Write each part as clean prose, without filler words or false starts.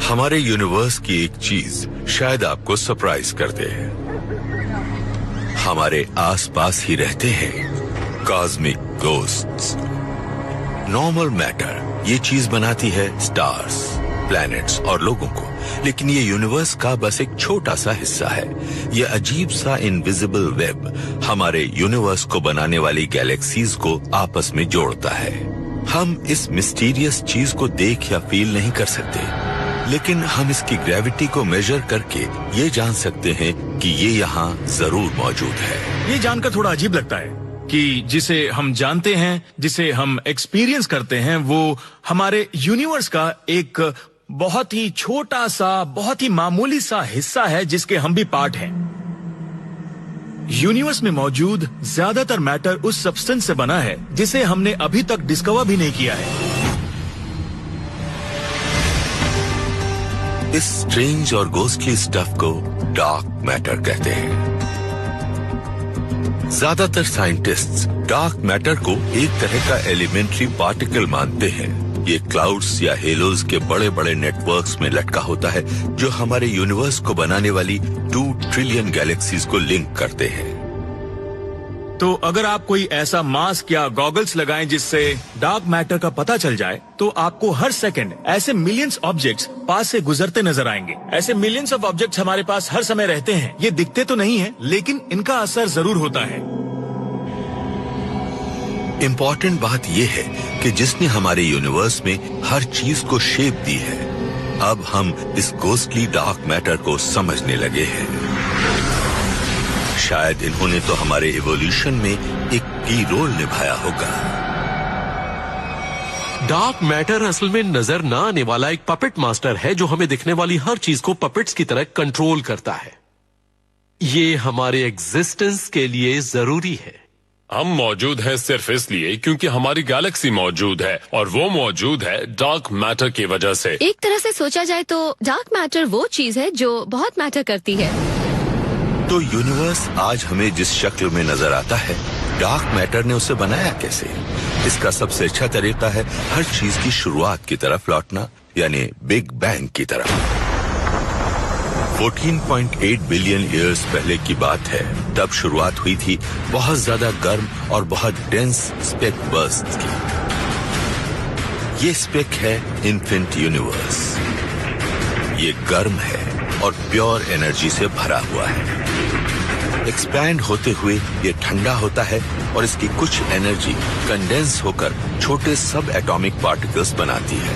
हमारे यूनिवर्स की एक चीज शायद आपको सरप्राइज कर दे। हमारे आसपास ही रहते हैं कॉस्मिक गोस्ट्स। नॉर्मल मैटर ये चीज बनाती है स्टार्स, प्लैनेट्स और लोगों को, लेकिन ये यूनिवर्स का बस एक छोटा सा हिस्सा है। ये अजीब सा इनविजिबल वेब हमारे यूनिवर्स को बनाने वाली गैलेक्सीज को आपस में जोड़ता है। हम इस मिस्टीरियस चीज को देख या फील नहीं कर सकते, लेकिन हम इसकी ग्रेविटी को मेजर करके ये जान सकते हैं कि ये यहाँ जरूर मौजूद है। ये जानकर थोड़ा अजीब लगता है कि जिसे हम जानते हैं, जिसे हम एक्सपीरियंस करते हैं, वो हमारे यूनिवर्स का एक बहुत ही छोटा सा, बहुत ही मामूली सा हिस्सा है जिसके हम भी पार्ट हैं। यूनिवर्स में मौजूद ज्यादातर मैटर उस सब्सटेंस से बना है जिसे हमने अभी तक डिस्कवर भी नहीं किया है। इस स्ट्रेंज और घोस्टली स्टफ को डार्क मैटर कहते हैं। ज्यादातर साइंटिस्ट्स डार्क मैटर को एक तरह का एलिमेंट्री पार्टिकल मानते हैं। ये क्लाउड्स या हेलोज के बड़े बड़े नेटवर्क्स में लटका होता है जो हमारे यूनिवर्स को बनाने वाली 2 ट्रिलियन गैलेक्सीज को लिंक करते हैं। तो अगर आप कोई ऐसा मास्क या गॉगल्स लगाएं जिससे डार्क मैटर का पता चल जाए, तो आपको हर सेकंड ऐसे मिलियंस ऑब्जेक्ट्स पास से गुजरते नजर आएंगे। ऐसे मिलियंस ऑफ ऑब्जेक्ट्स हमारे पास हर समय रहते हैं। ये दिखते तो नहीं है, लेकिन इनका असर जरूर होता है। इम्पोर्टेंट बात यह है कि जिसने हमारे यूनिवर्स में हर चीज को शेप दी है, अब हम इस घोस्टली डार्क मैटर को समझने लगे हैं। शायद इन्होंने तो हमारे इवोल्यूशन में एक की रोल निभाया होगा। डार्क मैटर असल में नजर ना आने वाला एक पपेट मास्टर है जो हमें दिखने वाली हर चीज को पपेट्स की तरह कंट्रोल करता है। ये हमारे एग्जिस्टेंस के लिए जरूरी है। हम मौजूद हैं सिर्फ इसलिए क्योंकि हमारी गैलेक्सी मौजूद है, और वो मौजूद है डार्क मैटर की वजह से। एक तरह से सोचा जाए तो डार्क मैटर वो चीज है जो बहुत मैटर करती है। तो यूनिवर्स आज हमें जिस शक्ल में नजर आता है, डार्क मैटर ने उसे बनाया कैसे? इसका सबसे अच्छा तरीका है हर चीज की शुरुआत की तरफ लौटना, यानी बिग बैंग की तरफ। 14.8 बिलियन ईयर्स पहले की बात है। तब शुरुआत हुई थी बहुत ज्यादा गर्म और बहुत डेंस स्पेक बर्स्ट की। ये स्पेक है इन्फिनिट यूनिवर्स। ये गर्म है और प्योर एनर्जी से भरा हुआ है। एक्सपैंड होते हुए ये ठंडा होता है और इसकी कुछ एनर्जी कंडेंस होकर छोटे सब एटॉमिक पार्टिकल्स बनाती है।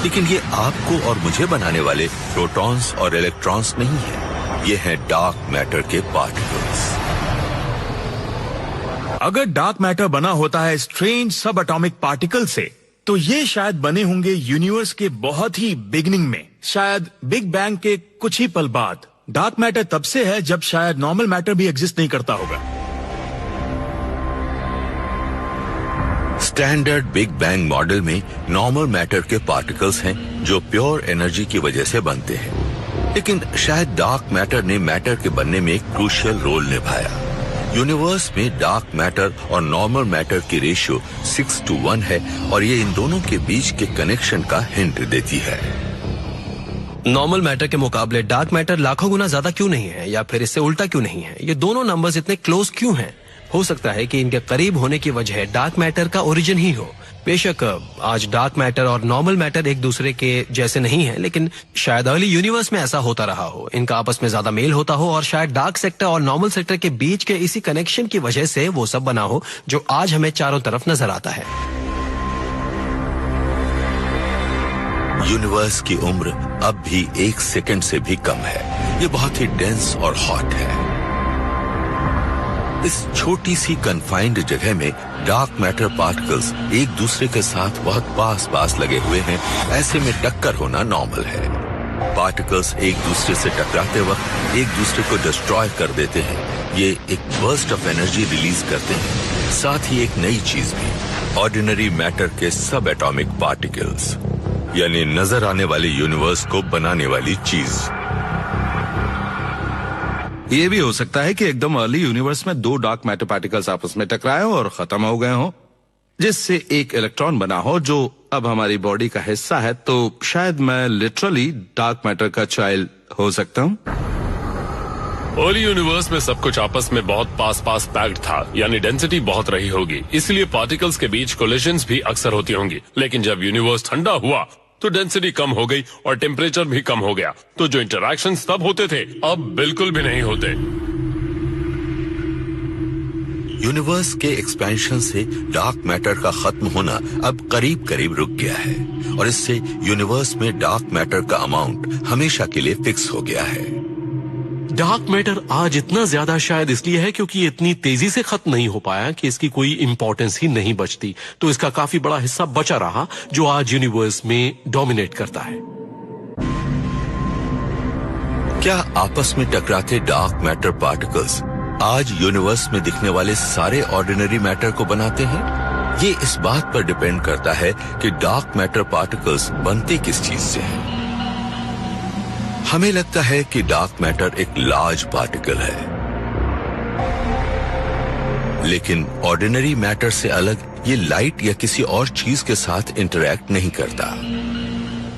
लेकिन ये आपको और मुझे बनाने वाले प्रोटॉन्स और इलेक्ट्रॉन्स नहीं है, ये हैं डार्क मैटर के पार्टिकल्स। अगर डार्क मैटर बना होता है स्ट्रेंज सब एटॉमिक पार्टिकल से, तो ये शायद बने होंगे यूनिवर्स के बहुत ही बिगिनिंग में, शायद बिग बैंग के कुछ ही पल बाद। डार्क मैटर तब से है जब शायद नॉर्मल मैटर भी एग्जिस्ट नहीं करता होगा। स्टैंडर्ड बिग बैंग मॉडल में नॉर्मल मैटर के पार्टिकल्स हैं जो प्योर एनर्जी की वजह से बनते हैं, लेकिन शायद डार्क मैटर ने मैटर के बनने में एक क्रूशियल रोल निभाया। यूनिवर्स में डार्क मैटर और नॉर्मल मैटर की रेशियो 6:1 है और ये इन दोनों के बीच के कनेक्शन का हिंट देती है। नॉर्मल मैटर के मुकाबले डार्क मैटर लाखों गुना ज्यादा क्यों नहीं है, या फिर इससे उल्टा क्यों नहीं है? ये दोनों नंबर्स इतने क्लोज क्यों हैं? हो सकता है कि इनके करीब होने की वजह डार्क मैटर का ओरिजिन ही हो। बेशक आज डार्क मैटर और नॉर्मल मैटर एक दूसरे के जैसे नहीं है, लेकिन शायद अर्ली यूनिवर्स में ऐसा होता रहा हो, इनका आपस में ज्यादा मेल होता हो और शायद डार्क सेक्टर और नॉर्मल सेक्टर के बीच के इसी कनेक्शन की वजह से वो सब बना हो जो आज हमें चारों तरफ नजर आता है। यूनिवर्स की उम्र अब भी 1 सेकंड से भी कम है। ये बहुत ही डेंस और हॉट है। इस छोटी सी कन्फाइंड जगह में डार्क मैटर पार्टिकल्स एक दूसरे के साथ बहुत पास पास लगे हुए हैं। ऐसे में टक्कर होना नॉर्मल है। पार्टिकल्स एक दूसरे से टकराते वक्त एक दूसरे को डिस्ट्रॉय कर देते हैं। ये एक बर्स्ट ऑफ एनर्जी रिलीज करते हैं, साथ ही एक नई चीज भी, ऑर्डिनरी मैटर के सब एटॉमिक पार्टिकल्स, यानी नजर आने वाले यूनिवर्स को बनाने वाली चीज। ये भी हो सकता है कि एकदम अर्ली यूनिवर्स में 2 डार्क मैटर पार्टिकल्स आपस में टकराए और खत्म हो गए हों। जिससे एक इलेक्ट्रॉन बना हो जो अब हमारी बॉडी का हिस्सा है, तो शायद मैं लिटरली डार्क मैटर का चाइल्ड हो सकता हूँ। अर्ली यूनिवर्स में सब कुछ आपस में बहुत पास पैक्ड था, यानी डेंसिटी बहुत रही होगी, इसलिए पार्टिकल्स के बीच कोलिशंस भी अक्सर होती होंगी। लेकिन जब यूनिवर्स ठंडा हुआ तो डेंसिटी कम हो गई और टेम्परेचर भी कम हो गया, तो जो इंटरैक्शंस तब होते थे अब बिल्कुल भी नहीं होते। यूनिवर्स के एक्सपेंशन से डार्क मैटर का खत्म होना अब करीब करीब रुक गया है और इससे यूनिवर्स में डार्क मैटर का अमाउंट हमेशा के लिए फिक्स हो गया है। डार्क मैटर आज इतना ज्यादा शायद इसलिए है क्योंकि ये इतनी तेजी से खत्म नहीं हो पाया कि इसकी कोई इंपॉर्टेंस ही नहीं बचती, तो इसका काफी बड़ा हिस्सा बचा रहा जो आज यूनिवर्स में डोमिनेट करता है। क्या आपस में टकराते डार्क मैटर पार्टिकल्स आज यूनिवर्स में दिखने वाले सारे ऑर्डिनरी मैटर को बनाते हैं? ये इस बात पर डिपेंड करता है कि डार्क मैटर पार्टिकल्स बनते किस चीज से हैं। हमें लगता है कि डार्क मैटर एक लार्ज पार्टिकल है, लेकिन ऑर्डिनरी मैटर से अलग ये लाइट या किसी और चीज के साथ इंटरैक्ट नहीं करता।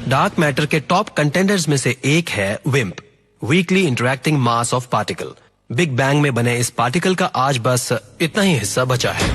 डार्क मैटर के टॉप कंटेंडर्स में से एक है विम्प, weakly interacting mass of particle. Big bang में बने इस पार्टिकल का आज बस इतना ही हिस्सा बचा है।